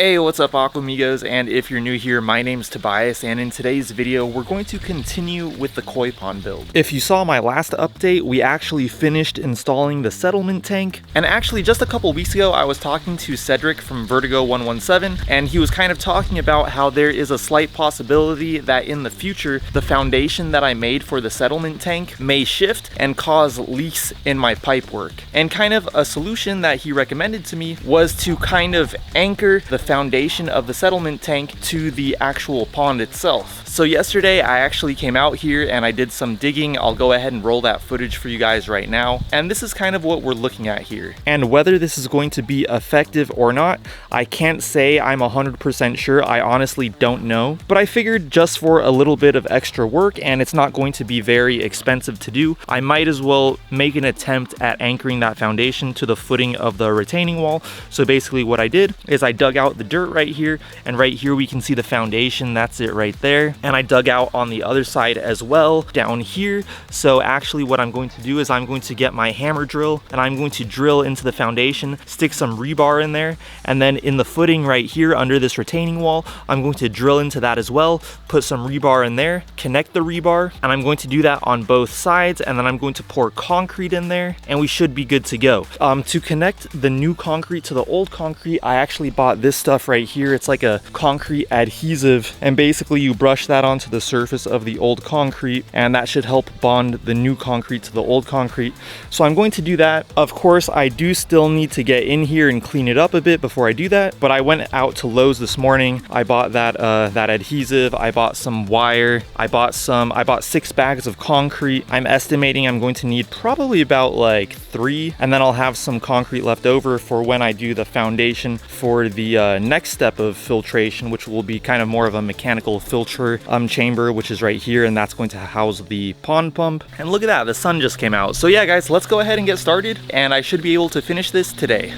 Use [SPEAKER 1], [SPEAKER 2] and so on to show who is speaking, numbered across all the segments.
[SPEAKER 1] Hey, what's up Aquamigos, and if you're new here, my name's Tobias, and in today's video, we're going to continue with the koi pond build. If you saw my last update, we actually finished installing the settlement tank, and actually just a couple weeks ago, I was talking to Cedric from Vertigo 117, and he was kind of talking about how there is a slight possibility that in the future, the foundation that I made for the settlement tank may shift and cause leaks in my pipework. And kind of a solution that he recommended to me was to kind of anchor the foundation of the settlement tank to the actual pond itself. So yesterday I actually came out here and I did some digging. I'll go ahead and roll that footage for you guys right now. And this is kind of what we're looking at here. And whether this is going to be effective or not, I can't say I'm 100% sure. I honestly don't know. But I figured just for a little bit of extra work, and it's not going to be very expensive to do, I might as well make an attempt at anchoring that foundation to the footing of the retaining wall. So basically what I did is I dug out the dirt right here, and right here we can see the foundation. That's it right there. And I dug out on the other side as well down here. So actually what I'm going to do is I'm going to get my hammer drill and I'm going to drill into the foundation, stick some rebar in there, and then in the footing right here under this retaining wall, I'm going to drill into that as well, put some rebar in there, connect the rebar, and I'm going to do that on both sides, and then I'm going to pour concrete in there, and we should be good to go. To connect the new concrete to the old concrete, I actually bought this stuff right here. It's like a concrete adhesive, and basically you brush that onto the surface of the old concrete, and that should help bond the new concrete to the old concrete. So I'm going to do that. Of course, I do still need to get in here and clean it up a bit before I do that, but I went out to Lowe's this morning. I bought that adhesive, I bought some wire, I bought 6 bags of concrete. I'm estimating I'm going to need probably about like 3, and then I'll have some concrete left over for when I do the foundation for the next step of filtration, which will be kind of more of a mechanical filter chamber, which is right here, and that's going to house the pond pump. And look at that, the sun just came out. So yeah guys, let's go ahead and get started, and I should be able to finish this today.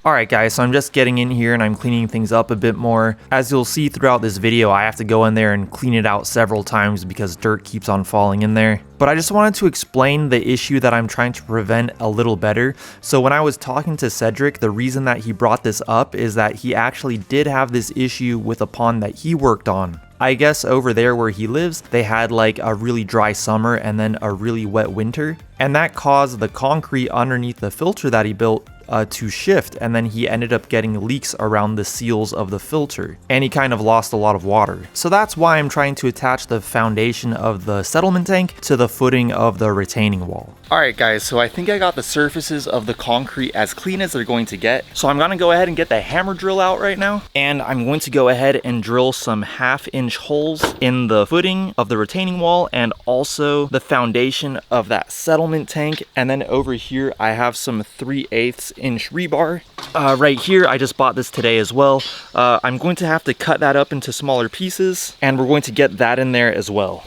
[SPEAKER 1] Alright guys, so I'm just getting in here and I'm cleaning things up a bit more. As you'll see throughout this video, I have to go in there and clean it out several times because dirt keeps on falling in there. But I just wanted to explain the issue that I'm trying to prevent a little better. So when I was talking to Cedric, the reason that he brought this up is that he actually did have this issue with a pond that he worked on. I guess over there where he lives, they had like a really dry summer and then a really wet winter. And that caused the concrete underneath the filter that he built to shift, and then he ended up getting leaks around the seals of the filter, and he kind of lost a lot of water. So that's why I'm trying to attach the foundation of the settlement tank to the footing of the retaining wall. Alright guys, so I think I got the surfaces of the concrete as clean as they're going to get. So I'm gonna go ahead and get the hammer drill out right now, and I'm going to go ahead and drill some 1/2-inch holes in the footing of the retaining wall and also the foundation of that settlement tank. And then over here I have some 3/8-inch rebar. Right here, I just bought this today as well. I'm going to have to cut that up into smaller pieces, and we're going to get that in there as well.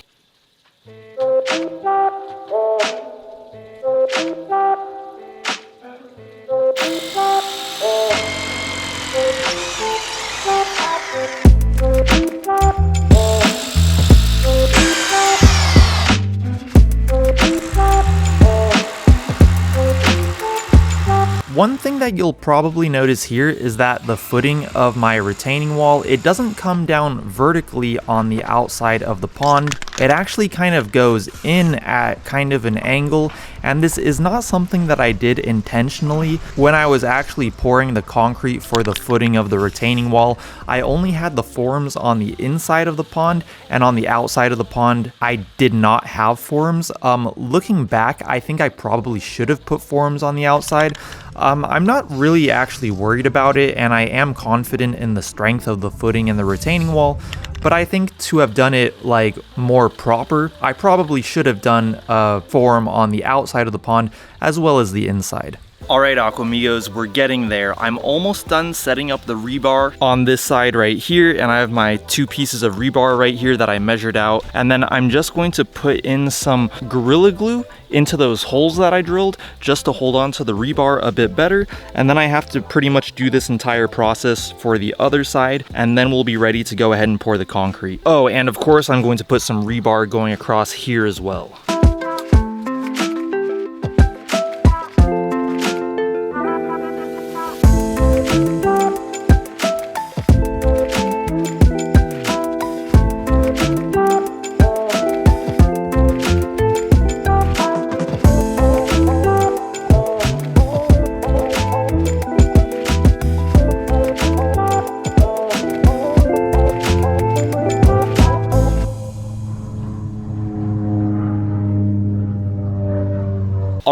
[SPEAKER 1] One thing that you'll probably notice here is that the footing of my retaining wall, it doesn't come down vertically on the outside of the pond. It actually kind of goes in at kind of an angle, and this is not something that I did intentionally. When I was actually pouring the concrete for the footing of the retaining wall, I only had the forms on the inside of the pond, and on the outside of the pond, I did not have forms. Looking back, I think I probably should have put forms on the outside. I'm not really actually worried about it, and I am confident in the strength of the footing and the retaining wall, but I think to have done it like more proper, I probably should have done a form on the outside of the pond as well as the inside. Alright Aquamigos, we're getting there. I'm almost done setting up the rebar on this side right here, and I have my 2 pieces of rebar right here that I measured out, and then I'm just going to put in some Gorilla Glue into those holes that I drilled just to hold on to the rebar a bit better, and then I have to pretty much do this entire process for the other side, and then we'll be ready to go ahead and pour the concrete. Oh, and of course I'm going to put some rebar going across here as well.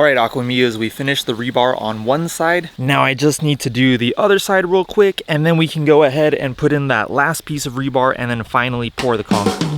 [SPEAKER 1] Alright, Aquamigos, we finished the rebar on one side. Now I just need to do the other side real quick, and then we can go ahead and put in that last piece of rebar and then finally pour the concrete.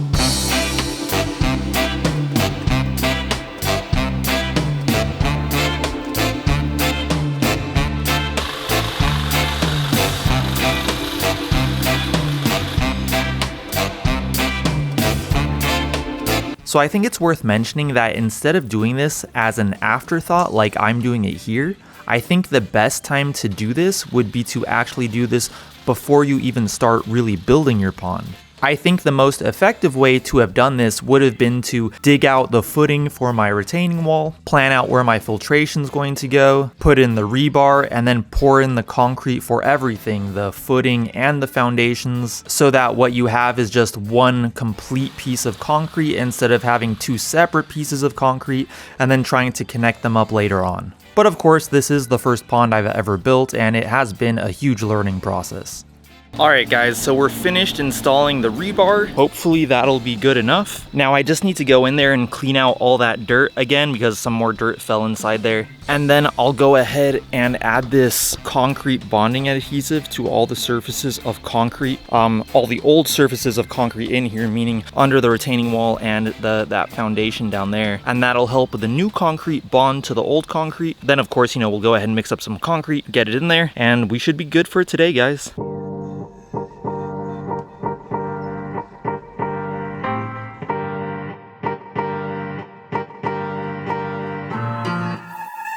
[SPEAKER 1] So I think it's worth mentioning that instead of doing this as an afterthought like I'm doing it here, I think the best time to do this would be to actually do this before you even start really building your pond. I think the most effective way to have done this would have been to dig out the footing for my retaining wall, plan out where my filtration is going to go, put in the rebar, and then pour in the concrete for everything, the footing and the foundations, so that what you have is just one complete piece of concrete instead of having two separate pieces of concrete and then trying to connect them up later on. But of course, this is the first pond I've ever built, and it has been a huge learning process. Alright guys, so we're finished installing the rebar. Hopefully that'll be good enough. Now I just need to go in there and clean out all that dirt again because some more dirt fell inside there. And then I'll go ahead and add this concrete bonding adhesive to all the surfaces of concrete. All the old surfaces of concrete in here, meaning under the retaining wall and that foundation down there. And that'll help the new concrete bond to the old concrete. Then of course, we'll go ahead and mix up some concrete, get it in there, and we should be good for today, guys.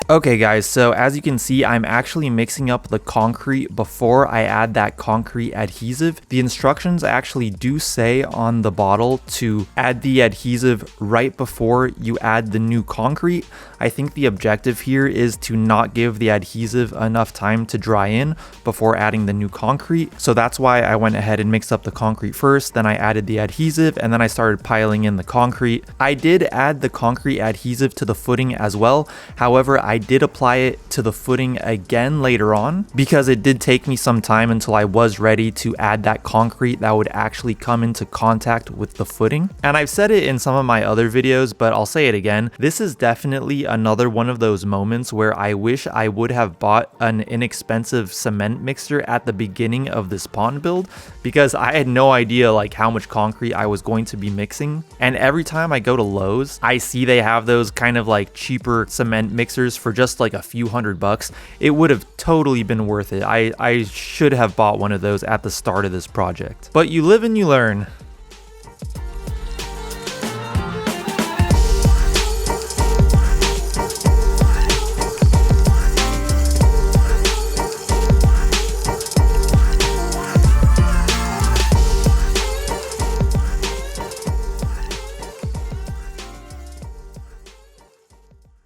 [SPEAKER 1] Okay guys, so as you can see, I'm actually mixing up the concrete before I add that concrete adhesive. The instructions actually do say on the bottle to add the adhesive right before you add the new concrete. I think the objective here is to not give the adhesive enough time to dry in before adding the new concrete. So that's why I went ahead and mixed up the concrete first, then I added the adhesive, and then I started piling in the concrete. I did add the concrete adhesive to the footing as well. However, I did apply it to the footing again later on because it did take me some time until I was ready to add that concrete that would actually come into contact with the footing. And I've said it in some of my other videos, but I'll say it again. This is definitely another one of those moments where I wish I would have bought an inexpensive cement mixer at the beginning of this pond build, because I had no idea like how much concrete I was going to be mixing. And every time I go to Lowe's, I see they have those kind of like cheaper cement mixers for just like a few $100. It would have totally been worth it. I should have bought one of those at the start of this project. But you live and you learn.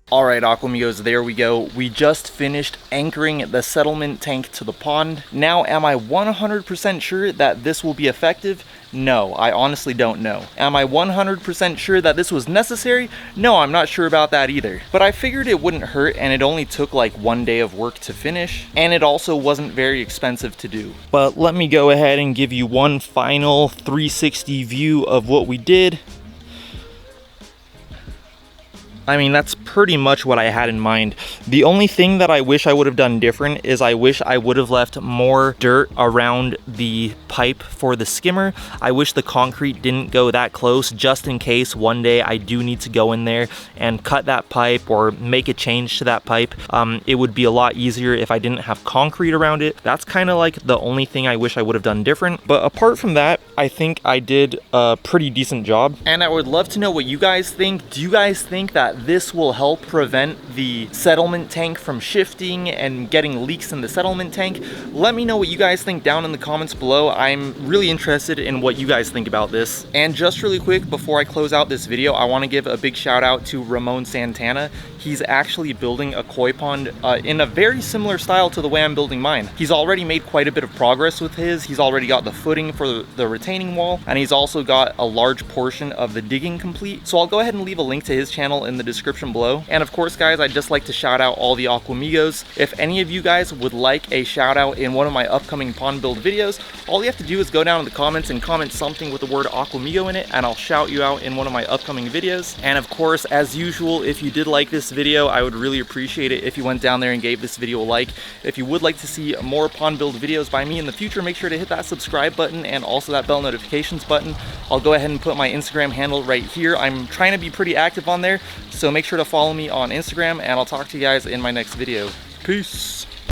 [SPEAKER 1] Alright, Aquamigos, there we go. We just finished anchoring the settlement tank to the pond. Now, am I 100% sure that this will be effective? No, I honestly don't know. Am I 100% sure that this was necessary? No, I'm not sure about that either. But I figured it wouldn't hurt, and it only took like one day of work to finish, and it also wasn't very expensive to do. But let me go ahead and give you one final 360 view of what we did. I mean, that's pretty much what I had in mind. The only thing that I wish I would have done different is I wish I would have left more dirt around the pipe for the skimmer. I wish the concrete didn't go that close, just in case one day I do need to go in there and cut that pipe or make a change to that pipe. It would be a lot easier if I didn't have concrete around it. That's kind of like the only thing I wish I would have done different. But apart from that, I think I did a pretty decent job. And I would love to know what you guys think. Do you guys think that this will help prevent the settlement tank from shifting and getting leaks in the settlement tank? Let me know what you guys think down in the comments below. I'm really interested in what you guys think about this. And just really quick, before I close out this video, I want to give a big shout out to Ramon Santana. He's actually building a koi pond in a very similar style to the way I'm building mine. He's already made quite a bit of progress with his. He's already got the footing for the retaining wall, and he's also got a large portion of the digging complete. So I'll go ahead and leave a link to his channel in the description below. And of course, guys, I'd just like to shout out all the Aquamigos. If any of you guys would like a shout out in one of my upcoming pond build videos, all you have to do is go down in the comments and comment something with the word Aquamigo in it, and I'll shout you out in one of my upcoming videos. And of course, as usual, if you did like this video, I would really appreciate it if you went down there and gave this video a like. If you would like to see more pond build videos by me in the future, make sure to hit that subscribe button and also that bell notifications button. I'll go ahead and put my Instagram handle right here. I'm trying to be pretty active on there, so make sure to follow me on Instagram, and I'll talk to you guys in my next video. Peace.